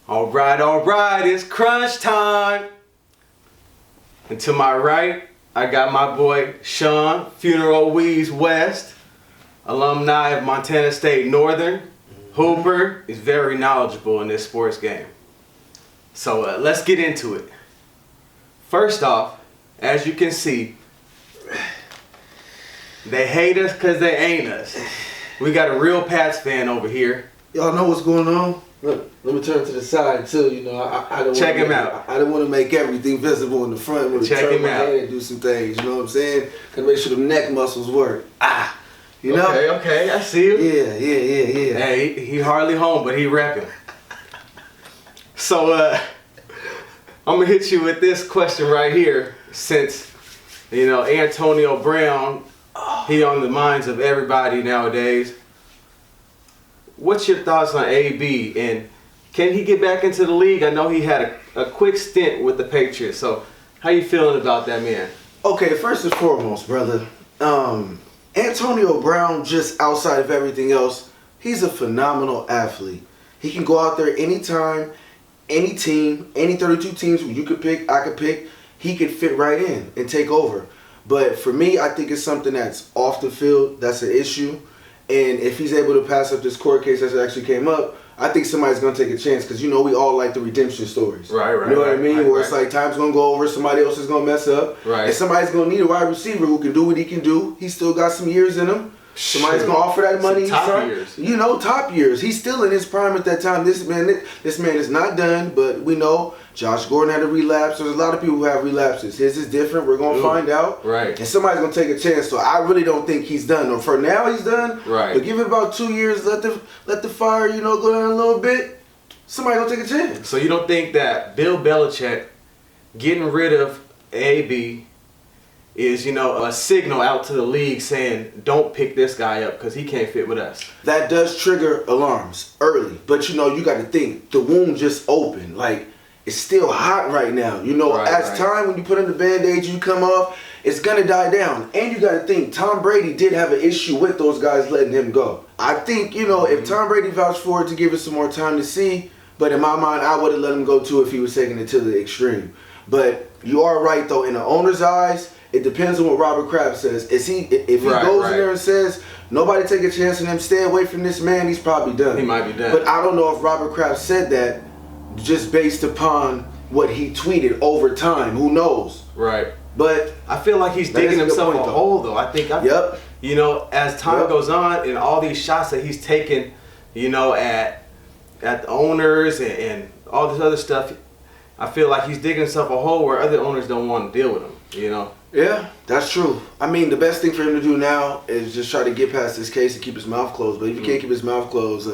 All right, it's crunch time. And to my right, I got my boy Shawn, Funeral Weez West, alumni of Montana State Northern. Hooper is very knowledgeable in this sports game. So let's get into it. First off, as you can see, they hate us because they ain't us. We got a real Pats fan over here. Y'all know what's going on? Look, let me turn to the side too. You know, I don't check him out. I don't want to make everything visible in the front. When check turn him my out head and do some things. You know what I'm saying? Gotta make sure the neck muscles work. You know? Okay, I see you. Yeah. Hey, he hardly home, but he repping. So I'm gonna hit you with this question right here, since Antonio Brown, he on the minds of everybody nowadays. What's your thoughts on AB, and can he get back into the league? I know he had a quick stint with the Patriots, so how you feeling about that man? Okay, first and foremost, brother, Antonio Brown, just outside of everything else, he's a phenomenal athlete. He can go out there anytime, any team, any 32 teams you could pick, I could pick, he could fit right in and take over. But for me, I think it's something that's off the field, that's an issue. And if he's able to pass up this court case that actually came up, I think somebody's going to take a chance, because we all like the redemption stories. Right. You know what I mean? Where it's like time's going to go over, somebody else is going to mess up. Right. And somebody's going to need a wide receiver who can do what he can do. He's still got some years in him. Somebody's going to offer that money. Top years. Top years. He's still in his prime at that time. This man is not done, but we know Josh Gordon had a relapse. There's a lot of people who have relapses. His is different. We're going to find out. Right. And somebody's going to take a chance. So I really don't think he's done. Or for now, he's done. Right. But give it about 2 years. Let the fire, go down a little bit. Somebody going to take a chance. So you don't think that Bill Belichick getting rid of AB is, a signal out to the league saying, don't pick this guy up because he can't fit with us? That does trigger alarms early. But, you got to think, the wound just opened. Like, it's still hot right now. Time, when you put on the Band-Aid, you come off, it's going to die down. And you got to think, Tom Brady did have an issue with those guys letting him go. I think, if Tom Brady vouched for it to give it some more time to see, but in my mind, I would have let him go too if he was taking it to the extreme. But you are right, though. In the owner's eyes, it depends on what Robert Kraft says. If he goes in there and says, nobody take a chance on him, stay away from this man, he's probably done. He might be done. But I don't know if Robert Kraft said that just based upon what he tweeted over time. Who knows? Right. But I feel like he's digging himself a hole, though. I think, as time goes on and all these shots that he's taken, at the owners and all this other stuff, I feel like he's digging himself a hole where other owners don't want to deal with him, Yeah, that's true. I mean, the best thing for him to do now is just try to get past this case and keep his mouth closed. But if he can't keep his mouth closed,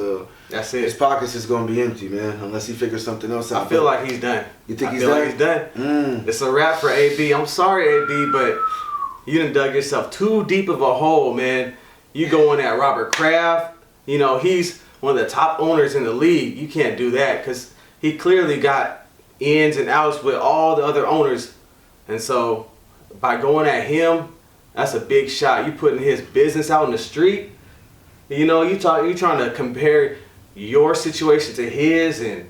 that's it. His pockets is going to be empty, man, unless he figures something else out. I feel like he's done. You think I feel like he's done? It's a wrap for AB. I'm sorry, AB, but you done dug yourself too deep of a hole, man. You going at Robert Kraft. He's one of the top owners in the league. You can't do that because he clearly got ins and outs with all the other owners. And so by going at him, that's a big shot. You putting his business out in the street. You trying to compare your situation to his, and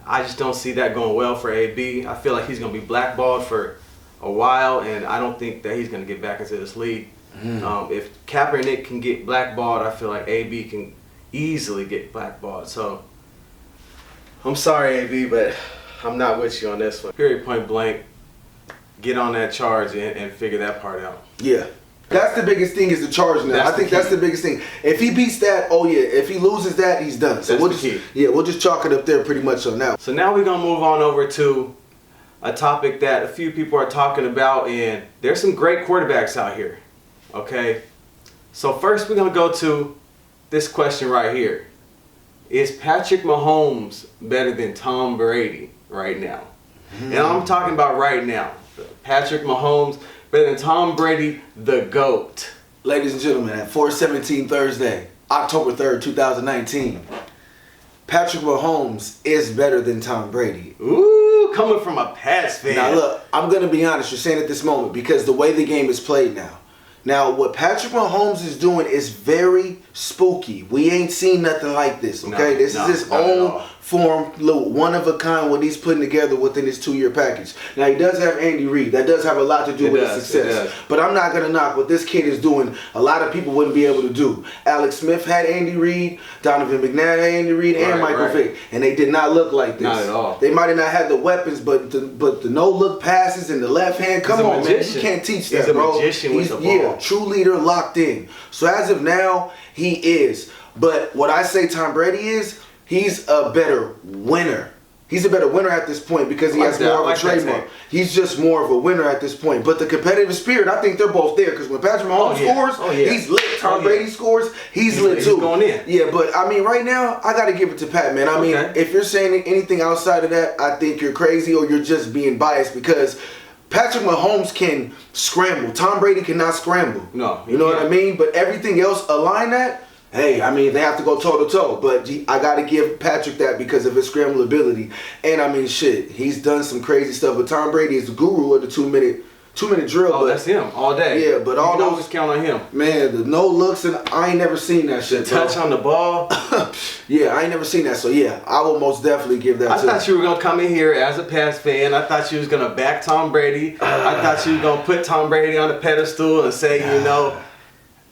I just don't see that going well for AB. I feel like he's going to be blackballed for a while, and I don't think that he's going to get back into this league. If Kaepernick can get blackballed, I feel like AB can easily get blackballed. So I'm sorry, AB, but I'm not with you on this one. Period, point blank. Get on that charge and figure that part out. Yeah. That's the biggest thing, is the charge now. I think that's the biggest thing. If he beats that, oh yeah. If he loses that, he's done. So we'll just chalk it up there pretty much on now. So now we're going to move on over to a topic that a few people are talking about, and there's some great quarterbacks out here. Okay? So first we're going to go to this question right here. Is Patrick Mahomes better than Tom Brady right now? And I'm talking about right now. Patrick Mahomes better than Tom Brady, the GOAT. Ladies and gentlemen, at 4/17 Thursday, October 3rd, 2019, Patrick Mahomes is better than Tom Brady. Ooh, coming from a Pats fan. Now look, I'm going to be honest, you're saying at this moment, because the way the game is played now. Now, what Patrick Mahomes is doing is very spooky. We ain't seen nothing like this, okay? This is his own form, little one of a kind what he's putting together within his 2-year package. Now he does have Andy Reid. That does have a lot to do with his success. But I'm not gonna knock what this kid is doing. A lot of people wouldn't be able to do. Alex Smith had Andy Reid, Donovan McNabb had Andy Reid, and Michael Vick, and they did not look like this. Not at all. They might have not had the weapons, but the no look passes and the left hand. Come on, man, you can't teach that, bro. He's a magician with the ball. Yeah, true leader, locked in. So as of now, he is. But what I say Tom Brady is, he's a better winner. He's a better winner at this point because he has more of a trademark. He's just more of a winner at this point. But the competitive spirit, I think they're both there because when Patrick Mahomes scores, he's lit. Tom Brady scores, he's lit too. He's going in. Yeah, but I mean, right now, I got to give it to Pat, man. I mean, if you're saying anything outside of that, I think you're crazy or you're just being biased because Patrick Mahomes can scramble. Tom Brady cannot scramble. No. You know what I mean? But everything else align that. Hey, I mean, they have to go toe-to-toe. But I got to give Patrick that because of his scramble ability. And, I mean, shit, he's done some crazy stuff. But Tom Brady is the guru of the two-minute drill. Oh, that's him all day. Yeah, but all those... always count on him. Man, the no looks, and I ain't never seen that shit, bro. Touch on the ball. Yeah, I ain't never seen that. So, yeah, I will most definitely give that to I thought you were going to come in here as a Pats fan. I thought you was going to back Tom Brady. I thought you were going to put Tom Brady on the pedestal and say, you know...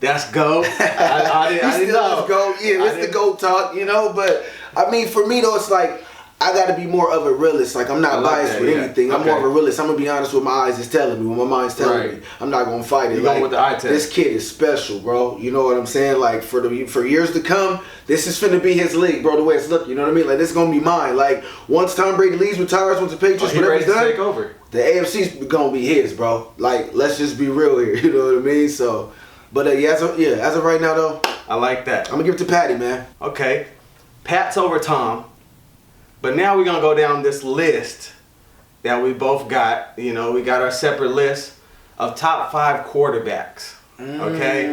That's GOAT. I didn't know. GOAT. Yeah, it's the GOAT talk, you know. But I mean, for me though, it's like I got to be more of a realist. Like I'm not biased with anything. I'm more of a realist. I'm gonna be honest with my eyes is telling me, what my mind's telling me. I'm not gonna fight it. You're going with the eye test. This kid is special, bro. You know what I'm saying? Like for years to come, this is finna be his league, bro. The way it's looking, you know what I mean? Like this is gonna be mine. Like once Tom Brady leaves, retires, once the Patriots, whatever's done, take over. The AFC's gonna be his, bro. Like let's just be real here. You know what I mean? So. But as of right now though, I like that. I'm gonna give it to Patty, man. Okay, Pat's over Tom, but now we're gonna go down this list that we both got. You know, we got our separate list of top 5 quarterbacks. Okay,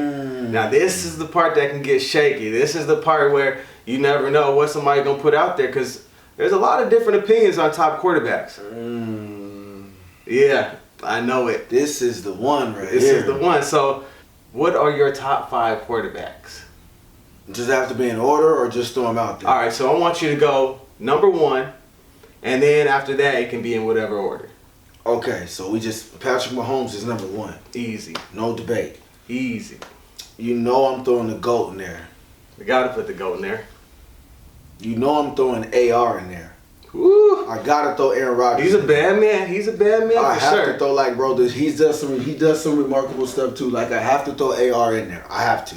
now this is the part that can get shaky. This is the part where you never know what somebody's gonna put out there because there's a lot of different opinions on top quarterbacks. Yeah, I know it. This is the one right here. This is the one. So. What are your top 5 quarterbacks? Does it have to be in order or just throw them out there? All right, so I want you to go number 1, and then after that, it can be in whatever order. Okay, so Patrick Mahomes is number 1. Easy. No debate. Easy. You know I'm throwing the GOAT in there. We got to put the GOAT in there. You know I'm throwing AR in there. Woo. I gotta throw Aaron Rodgers. He's a bad man. He's a bad man. I have to throw bro. He does some remarkable stuff too. Like I have to throw AR in there. I have to.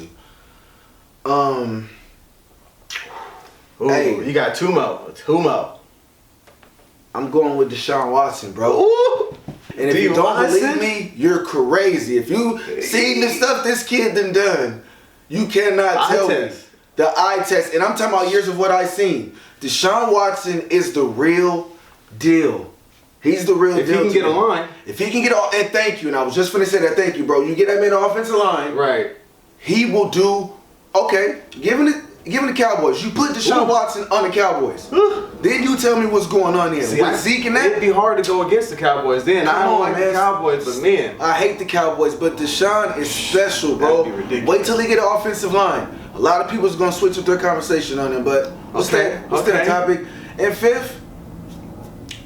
Hey, you got two more. I'm going with Deshaun Watson, bro. Ooh. And if you don't believe me, you're crazy. If you seen the stuff this kid done, you cannot tell me. The eye test, and I'm talking about years of what I seen. Deshaun Watson is the real deal. He's the real deal. If he can get a line. If he can get on, and thank you, and I was just finna say that, thank you, bro. You get him in the offensive line. Right. He will do, okay, giving the Cowboys. You put Deshaun Watson on the Cowboys. Then you tell me what's going on here. See, with Zeke and that. It'd be hard to go against the Cowboys then. I don't like the Cowboys, but man. I hate the Cowboys, but Deshaun is special, bro. That'd be ridiculous. Wait till he get an offensive line. A lot of people's going to switch with their conversation on him, but we'll stay on topic. And 5th,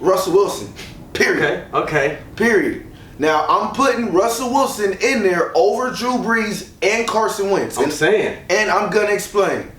Russell Wilson. Period. Okay. Period. Now, I'm putting Russell Wilson in there over Drew Brees and Carson Wentz. I'm saying. And I'm going to explain.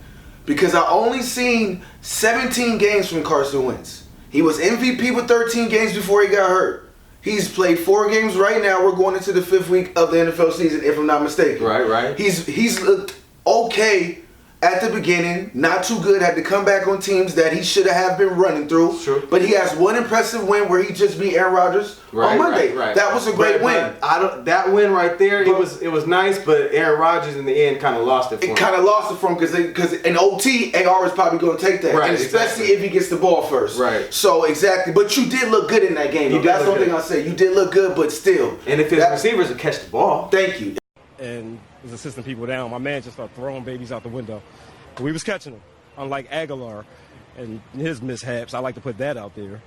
Because I only seen 17 games from Carson Wentz. He was MVP with 13 games before he got hurt. He's played 4 games right now. We're going into the 5th week of the NFL season, if I'm not mistaken. Right. He's looked okay at the beginning, not too good. Had to come back on teams that he should have been running through. Sure. But he has one impressive win where he just beat Aaron Rodgers on Monday. Right. That was a great win. That win right there, it was nice, but Aaron Rodgers in the end kind of lost it for him. It kind of lost it for him because in OT, AR is probably going to take that. Right, and especially if he gets the ball first. Right. So, exactly. But you did look good in that game. That's one thing I'll say. You did look good, but still. And if his receivers would catch the ball. Thank you. And was assisting people down. My man just started throwing babies out the window. We was catching them, unlike Aguilar and his mishaps. I like to put that out there.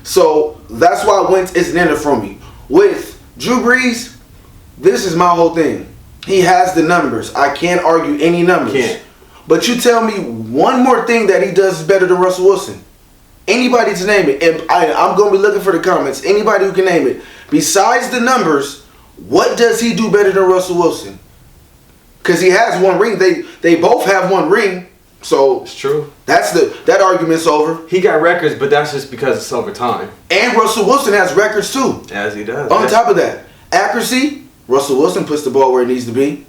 So that's why Wentz isn't in it for me. With Drew Brees, this is my whole thing. He has the numbers. I can't argue any numbers. Can't. But you tell me one more thing that he does better than Russell Wilson. Anybody to name it. And I'm going to be looking for the comments. Anybody who can name it. Besides the numbers, what does he do better than Russell Wilson? Because he has one ring. They both have one ring. So it's true. That argument's over. He got records, but that's just because it's over time. And Russell Wilson has records too. As he does. On top of that, accuracy, Russell Wilson puts the ball where it needs to be.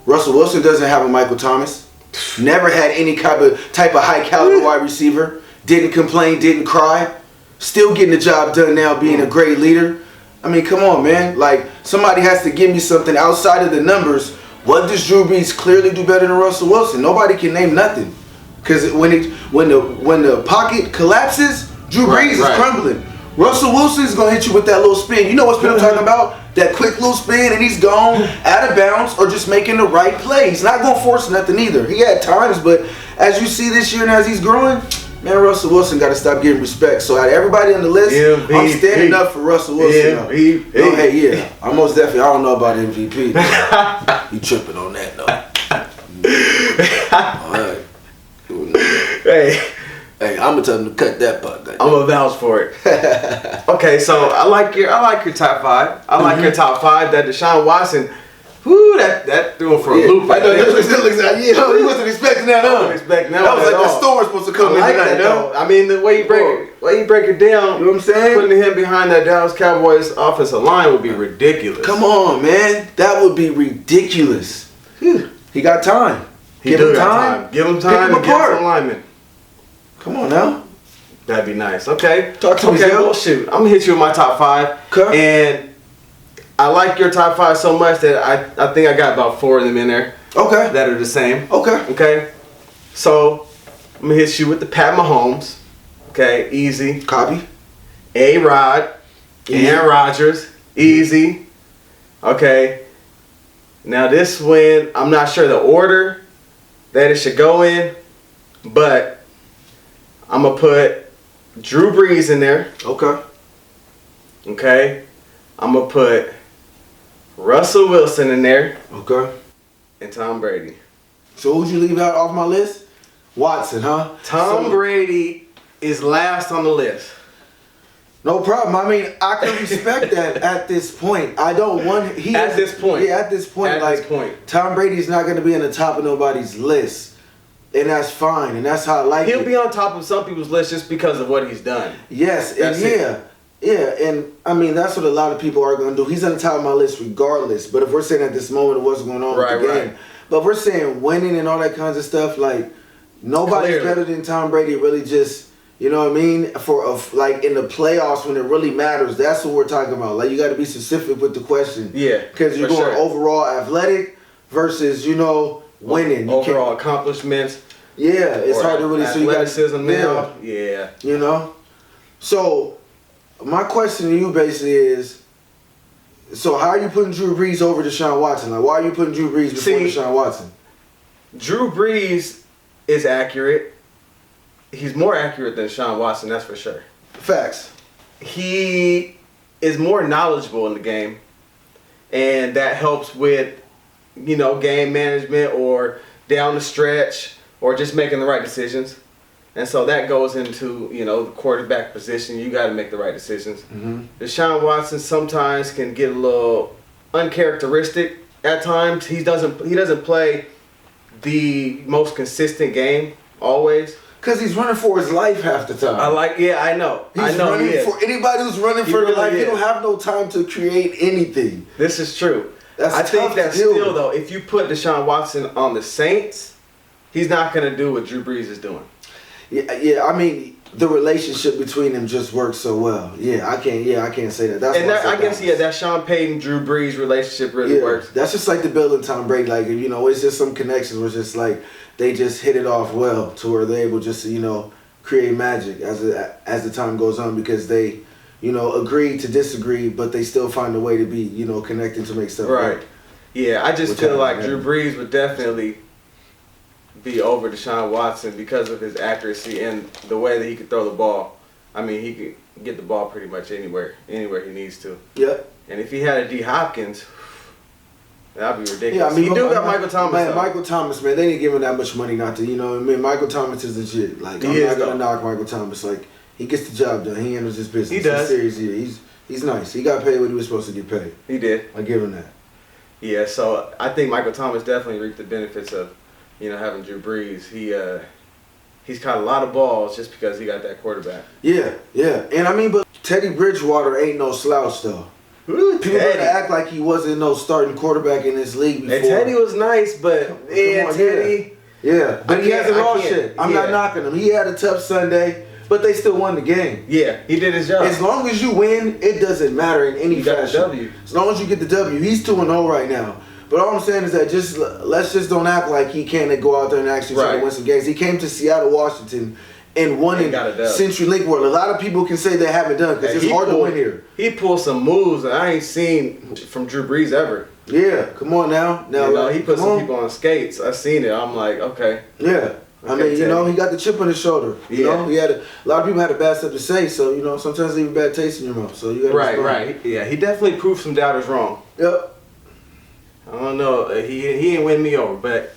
Russell Wilson doesn't have a Michael Thomas. Never had any type of high caliber wide receiver. Didn't complain, didn't cry. Still getting the job done now, being a great leader. I mean, come on, man. Like, somebody has to give me something outside of the numbers. What does Drew Brees clearly do better than Russell Wilson? Nobody can name nothing. Because when the pocket collapses, Drew Brees is crumbling. Russell Wilson is going to hit you with that little spin. You know what spin I'm talking about? That quick little spin, and he's gone out of bounds or just making the right play. He's not going to force nothing either. He had times, but as you see this year and as he's growing, man, Russell Wilson got to stop getting respect. So out of everybody on the list, MVP. I'm standing up for Russell Wilson. MVP. No, hey, yeah. I most definitely, I don't know about MVP. You tripping on that, though. All right. Hey, I'm gonna tell them to cut that part. I'm gonna vouch for it. Okay, so I like your top five. I like your top five. That Deshaun Watson, whoo, that threw him for a loop. I know that looks like he wasn't expecting that. I wasn't expecting that. That was like the storm was supposed to come in tonight, though. I mean, the way you break it down, you know what I'm saying? Putting him behind that Dallas Cowboys offensive line would be ridiculous. Come on, man, that would be ridiculous. He got time. Give him time. Give him time to get some linemen. Come on now. That'd be nice. Okay. Talk to me, Okay, well, shoot. I'm going to hit you with my top five. Okay. And I like your top five so much that I think I got about four of them in there. Okay. That are the same. Okay. Okay. So, I'm going to hit you with the Pat Mahomes. Okay. Easy. Copy. A-Rod. Aaron Rodgers. Easy. Okay. Now, this one, I'm not sure the order that it should go in, but I'm going to put Drew Brees in there. Okay. Okay. I'm going to put Russell Wilson in there. Okay. And Tom Brady. So who'd you leave out off my list? Watson, huh? Tom Brady is last on the list. No problem. I mean, I can respect that at this point. I don't want... At this point. Yeah, at this point. Tom Brady's not going to be in the top of nobody's list. And that's fine, and that's how I like it. He'll be on top of some people's list just because of what he's done. Yes, and and I mean, that's what a lot of people are going to do. He's on the top of my list regardless, but if we're saying at this moment of what's going on with the game, but if we're saying winning and all that kinds of stuff, like, nobody's better than Tom Brady, really just, you know what I mean, like in the playoffs when it really matters, that's what we're talking about. Like, you got to be specific with the question. Yeah, because you're going overall athletic versus, you know, winning. Overall accomplishments. Yeah, it's hard to really see. Athleticism now. Yeah. You know? So, my question to you basically is, so how are you putting Drew Brees over Deshaun Watson? Like, why are you putting Drew Brees before Deshaun Watson? Drew Brees is accurate. He's more accurate than Deshaun Watson, that's for sure. Facts. He is more knowledgeable in the game, and that helps with, you know, game management or down the stretch or just making the right decisions. And so that goes into, you know, the quarterback position. You got to make the right decisions. Mm-hmm. Deshaun Watson sometimes can get a little uncharacteristic at times. He doesn't play the most consistent game always. Because he's running for his life half the time. I know. He's running for anybody who's running for their life. They don't have no time to create anything. This is true. I think that still, though, if you put Deshaun Watson on the Saints, he's not going to do what Drew Brees is doing. Yeah. I mean, the relationship between them just works so well. I can't say that. That Sean Payton Drew Brees relationship really works. That's just like the Bill and Tom Brady. Like, you know, it's just some connections where it's just like they just hit it off well to where they're able just to, you know, create magic as the time goes on because they, you know, agree to disagree, but they still find a way to be, you know, connecting to make stuff work. Yeah, I just feel like Drew Brees would definitely be over Deshaun Watson because of his accuracy and the way that he could throw the ball. I mean, he could get the ball pretty much anywhere he needs to. Yep. And if he had a D Hopkins, That'd be ridiculous. Yeah, I mean, you do got Michael Thomas. Man, though. Michael Thomas, man, they didn't give him that much money not to, you know what I mean? Michael Thomas is legit. Like, I'm not going to knock Michael Thomas. Like, he gets the job done. He handles his business. He does. He's serious. He's nice. He got paid what he was supposed to get paid. He did. I give him that. Yeah, so I think Michael Thomas definitely reaped the benefits of, having Drew Brees. He's caught a lot of balls just because he got that quarterback. Yeah. And I mean, but Teddy Bridgewater ain't no slouch, though. Ooh, People better act like he wasn't no starting quarterback in this league before. And Teddy was nice, but Teddy. Yeah, but he hasn't lost shit. I'm not knocking him. He had a tough Sunday, but they still won the game. Yeah, he did his job. As long as you win, it doesn't matter in any fashion. Got the W. As long as you get the W. He's 2-0 right now. But all I'm saying is that let's just don't act like he can't go out there and actually try to win some games. He came to Seattle, Washington, and won in Century Link World. A lot of people can say they haven't done because it's hard to win here. He pulled some moves that I ain't seen from Drew Brees ever. Yeah, come on now. He put some people on skates. I seen it. I'm like, okay. Yeah. I mean, he got the chip on his shoulder. You know, he had a lot of people had a bad stuff to say. So sometimes leave a bad taste in your mouth. So you got to right. Yeah, he definitely proved some doubters wrong. Yep. I don't know. He didn't win me over, but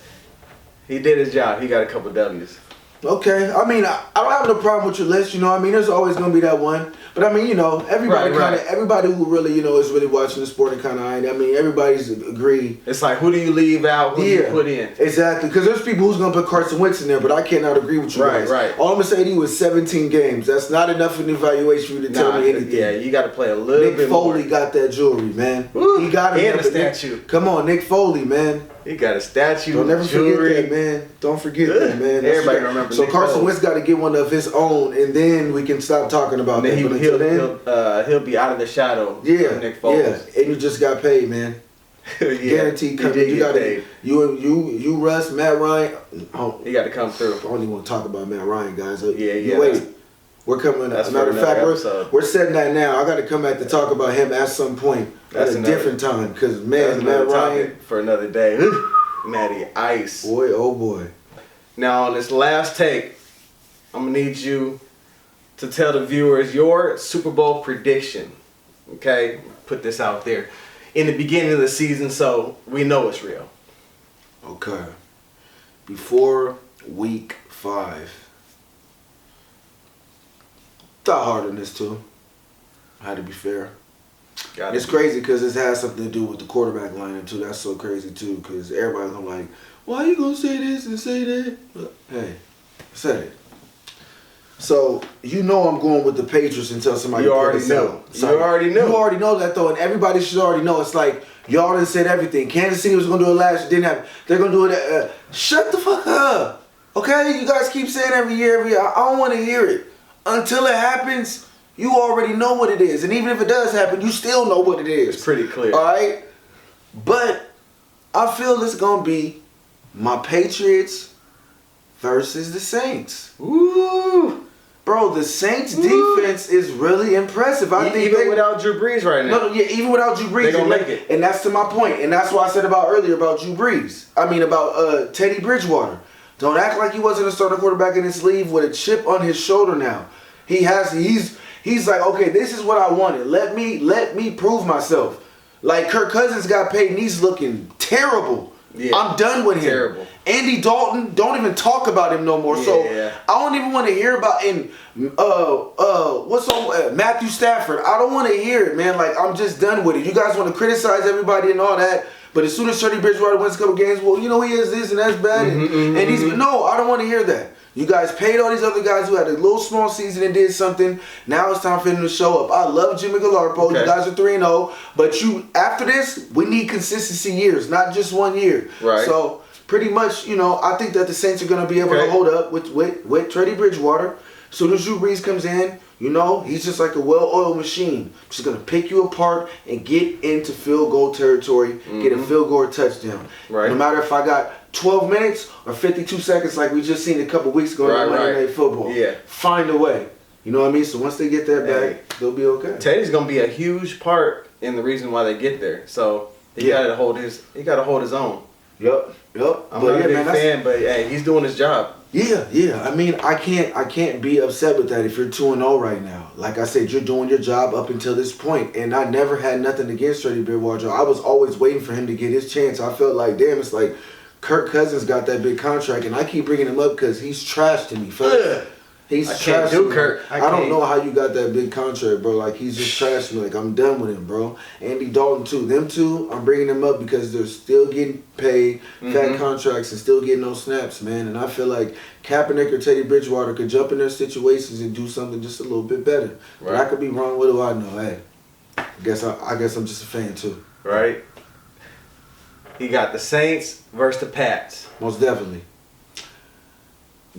he did his job. He got a couple W's. Okay. I mean, I don't have no problem with your list. I mean, there's always gonna be that one. But I mean, everybody who really, is really watching the sport and kind of, I mean, everybody's agreed. It's like, who do you leave out? Who do you put in? Exactly. Because there's people who's gonna put Carson Wentz in there, but I cannot agree with you guys. Right. All I'm gonna say to you is 17 games. That's not enough of an evaluation for you to tell me anything. Yeah, you got to play a little bit more. Nick Foley got that jewelry, man. Woo, he got it. And a statue. Come on, Nick Foley, man. He got a statue. Don't ever forget that, man. Don't forget that, man. Everybody remember. So Carson Wentz got to get one of his own, and then we can stop talking about that. He'll be out of the shadow. Of Nick Foles. Yeah, and you just got paid, man. Guaranteed coming. You got to you Russ, Matt Ryan. He got to come through. I don't even want to talk about Matt Ryan, guys. Yeah. Wait. We're coming. As a matter of fact, we're setting that now. I got to come back to talk about him at some point at a different time. Because, man, Matt Ryan. For another day. Matty Ice. Boy, oh boy. Now, on this last take, I'm going to need you to tell the viewers your Super Bowl prediction. Okay? Put this out there. In the beginning of the season, so we know it's real. Okay. Before week 5. Thought hard on this too. I had to be fair. It's crazy because it has something to do with the quarterback lineup too. That's so crazy too because everybody's gonna like, why you gonna say this and say that? But hey, I said it. So I'm going with the Patriots until somebody. You already know. You already know that though, and everybody should already know. It's like y'all done said everything. Kansas City was gonna do it last year, didn't happen. They're gonna do it. Shut the fuck up, okay? You guys keep saying every year. I don't want to hear it. Until it happens, you already know what it is. And even if it does happen, you still know what it is. It's pretty clear. All right? But I feel it's going to be my Patriots versus the Saints. Ooh. Bro, the Saints defense is really impressive. I think even without Drew Brees right now. No, even without Drew Brees. They're going to make it. And that's to my point. And that's what I said earlier about Drew Brees. I mean, about Teddy Bridgewater. Don't act like he wasn't a starting quarterback in his sleeve with a chip on his shoulder now. He's like, okay, this is what I wanted. Let me prove myself. Like Kirk Cousins got paid and he's looking terrible. Yeah, I'm done with him. Terrible. Andy Dalton, don't even talk about him no more. Yeah. So I don't even want to hear about Matthew Stafford. I don't want to hear it, man. Like I'm just done with it. You guys want to criticize everybody and all that. But as soon as Teddy Bridgewater wins a couple games, well, he is this and that's bad. And he's no, I don't want to hear that. You guys paid all these other guys who had a little small season and did something. Now it's time for them to show up. I love Jimmy Garoppolo. Okay. You guys are 3-0. But after this, we need consistency years, not just 1 year. Right. So pretty much, I think that the Saints are going to be able to hold up with Teddy Bridgewater. As soon as Drew Brees comes in, he's just like a well-oiled machine. Just going to pick you apart and get into field goal territory, get a field goal or touchdown. Right. No matter if I got 12 minutes or 52 seconds like we just seen a couple weeks ago in Monday Night Football. Yeah. Find a way. You know what I mean? So once they get that back, they'll be okay. Teddy's going to be a huge part in the reason why they get there. So he got to hold his own. Yep. I'm not a big fan, but hey, he's doing his job. Yeah. I mean, I can't be upset with that if you're 2-0 right now. Like I said, you're doing your job up until this point, and I never had nothing against Freddie Bridgewater. I was always waiting for him to get his chance. I felt like, damn, it's like Kirk Cousins got that big contract, and I keep bringing him up because he's trash to me, folks. He's trash to me. Kirk. I don't know how you got that big contract, bro. Like, he's just trash to me. Like, I'm done with him, bro. Andy Dalton, too. Them two, I'm bringing them up because they're still getting paid fat contracts and still getting those snaps, man. And I feel like Kaepernick or Teddy Bridgewater could jump in their situations and do something just a little bit better. Right. But I could be wrong. What do I know? Hey, I guess I'm just a fan, too. Right. He got the Saints versus the Pats. Most definitely.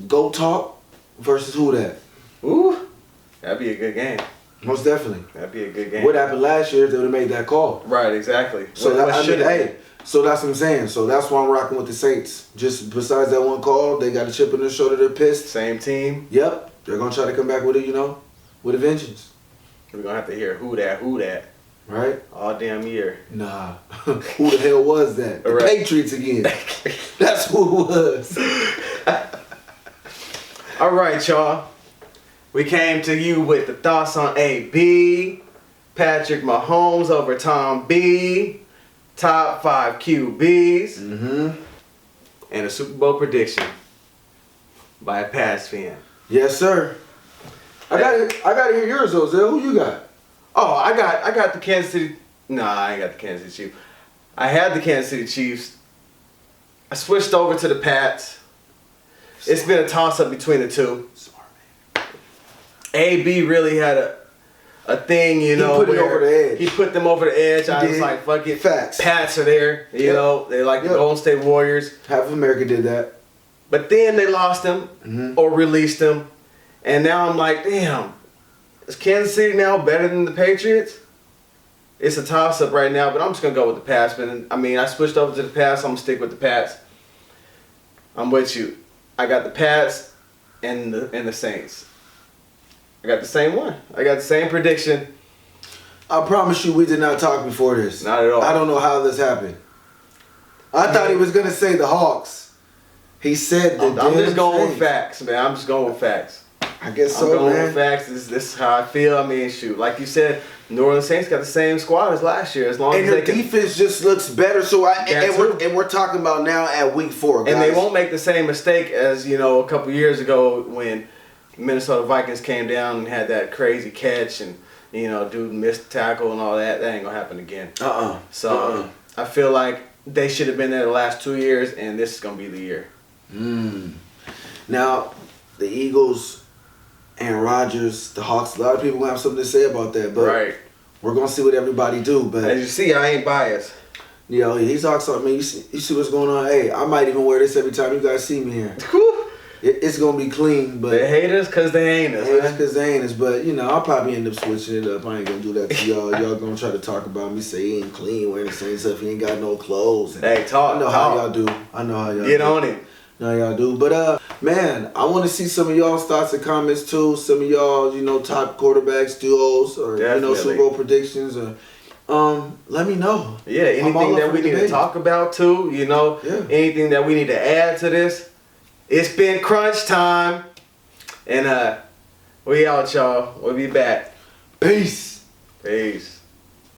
Go talk. Versus who that? Ooh, that'd be a good game. Most definitely. That'd be a good game. What happened last year if they would have made that call? Right, exactly. So so that's what I'm saying. So that's why I'm rocking with the Saints. Just besides that one call, they got a chip on their shoulder. They're pissed. Same team. Yep. They're gonna try to come back with it, with a vengeance. We're gonna have to hear who that. Right? All damn year. Nah. Who the hell was that? The Patriots again. That's who it was. All right, y'all. We came to you with the thoughts on AB, Patrick Mahomes over Tom B, top 5 QBs, and a Super Bowl prediction by a Pats fan. Yes, sir. I gotta hear yours, LonZell. Who you got? Oh, I got the Kansas City. Nah, I ain't got the Kansas City Chiefs. I had the Kansas City Chiefs. I switched over to the Pats. It's been a toss-up between the two. Smart man. AB really had a thing, He put it over the edge. He put them over the edge. I was like, fuck it. Facts. Pats are there. You know, they're like the Golden State Warriors. Half of America did that. But then they lost him or released him. And now I'm like, damn, is Kansas City now better than the Patriots? It's a toss-up right now, but I'm just going to go with the Pats. But I mean, I switched over to the Pats. I'm going to stick with the Pats. I'm with you. I got the Pats and the Saints. I got the same one. I got the same prediction. I promise you we did not talk before this. Not at all. I don't know how this happened. I thought he was going to say the Hawks. He said the I'm just going with facts, man. I'm just going with facts. I guess so, I'm going man. with facts. This is how I feel. I mean, shoot. Like you said, New Orleans Saints got the same squad as last year. As long and as their they can, defense just looks better. So we're talking about now at week 4, guys. and they won't make the same mistake as a couple years ago when Minnesota Vikings came down and had that crazy catch and dude missed the tackle and all that. That ain't gonna happen again. So I feel like they should have been there the last 2 years, and this is gonna be the year. Now, the Eagles and Rodgers, the Hawks, a lot of people gonna have something to say about that, but we're gonna see what everybody do. But as you see, I ain't biased. He talks something. Man, you see what's going on. Hey, I might even wear this every time you guys see me here. It's gonna be clean, but they hate us because they ain't us. Hate us because they ain't us, but I'll probably end up switching it up. I ain't gonna do that to y'all. Y'all gonna try to talk about me, say he ain't clean, wearing the same stuff. He ain't got no clothes. Hey, talk. I know how y'all do. I know how y'all get on it. No, y'all do. But man, I want to see some of y'all's thoughts and comments too. Some of y'all, top quarterbacks, duos, or Super Bowl predictions, or let me know. Yeah, anything that we need to talk about too. Anything that we need to add to this. It's been crunch time, and we out, y'all. We'll be back. Peace. Peace.